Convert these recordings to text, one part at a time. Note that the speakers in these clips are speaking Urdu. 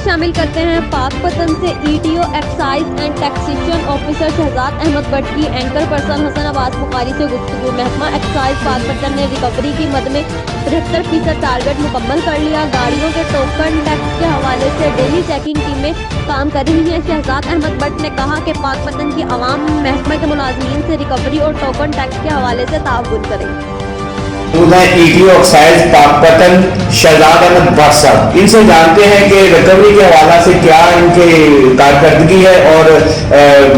شامل کرتے ہیں پاک پتن سے E T O excise and taxation officer Shahzad Ahmed Butt کی اینکر پرسن حسن عباس بخاری سے گفتگو۔ محکمہ ایکسائز پاک پتن نے ریکوری کی مد میں 73% ٹارگٹ مکمل کر لیا۔ گاڑیوں کے ٹوکن ٹیکس کے حوالے سے ڈیلی چیکنگ ٹیمیں کام کر رہی ہیں۔ شہزاد احمد بٹ نے کہا کہ پاک پتن کی عوام محکمہ کے ملازمین سے ریکوری اور ٹوکن ٹیکس کے حوالے سے تعاون کرے۔ ای ٹی او ایکسائز پاک پتن شہزاد احمد بٹ صاحب، ان سے جانتے ہیں کہ ریکوری کے حوالے سے کیا ان کی کارکردگی ہے اور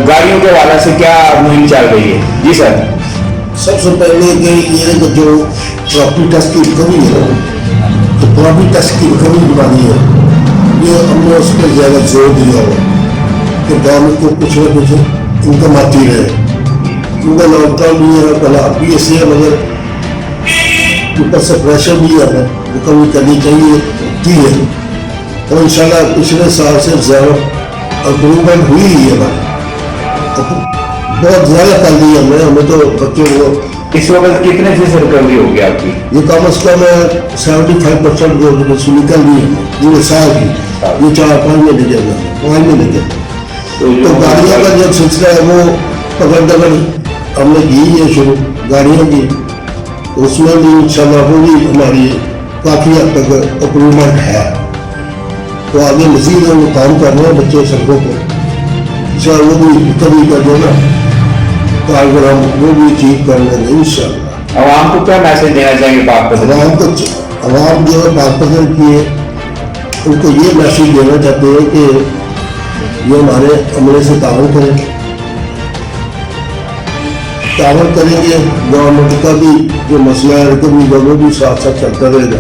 گاڑیوں کے حوالے سے کیا مہم چل رہی ہے۔ جی سر۔ سب سے پہلے کہ یہ جو پراپرٹی ٹیکس کی ریکوری ہے، تو پراپرٹی ٹیکس کی ریکوری بنانی ہے، یہ ہم نے اس پہ زیادہ زور دیا ہو کہ گورنمنٹ کو کچھ نہ کچھ انکم آتی رہے، کیونکہ لاک ڈاؤن بھی ہے، پہلا بھی ایسے ہے، مگر اوپر سے پریشر بھی ہے، ریکوری کرنی چاہیے کی ہے، اور انشاءاللہ پچھلے سال سے زیادہ امپرومنٹ ہوئی ہی ہے، بہت زیادہ کر دی ہمیں تو بچوں کو۔ اس وقت کتنے فیصد ریکوری ہوگی آپ کی؟ یہ کم از کم 75% جو نکل گئی ہے پورے سال کی، یہ 4-5 میں لگے گا، 5 میں لگے گا۔ تو گاڑیوں کا جو سلسلہ ہے وہ پکڑ دکڑ ہم نے کی ہے شروع گاڑیوں کی، اس میں بھی انشاءاللہ وہ بھی ہماری کافی حد تک امپرومنٹ ہے، تو آگے مزید ہم کام کر رہے ہیں بچے سڑکوں کو، انشاءاللہ وہ بھی کبھی کا جو نا کارگرام وہ بھی ٹھیک کر لیں گے انشاءاللہ۔ عوام کو کیا میسج دینا چاہیں گے پاک پتن؟ عوام جو ہے پاک پتن کی ہے، ان کو یہ میسج دینا چاہتے ہیں کہ یہ ہمارے عملے سے تعاون کریں گے، گورنمنٹ کا بھی جو مسئلہ ہے ریکوری کا وہ بھی ساتھ ساتھ چلتا رہے گا،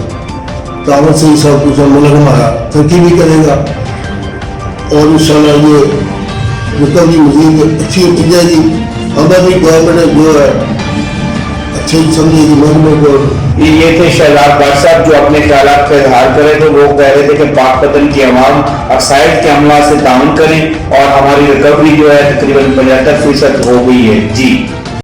تعاون سے ہی سب کچھ ملک ہمارا ترقی بھی کرے گا، اور انشاءاللہ یہ ریکوری مزید اچھی ہوتی جائے گی۔ ہمیں بھی گورنمنٹ جو ہے اچھے سمجھے گی محکمے کو۔ یہ تھے شہزاد بٹ صاحب جو اپنے خیالات کا اظہار کرے تھے، وہ کہہ رہے تھے کہ پاک پتن کی عوام ایکسائز کے عملہ سے تعاون کریں اور ہماری ریکوری جو ہے تقریباً 75% ہو گئی ہے۔ جی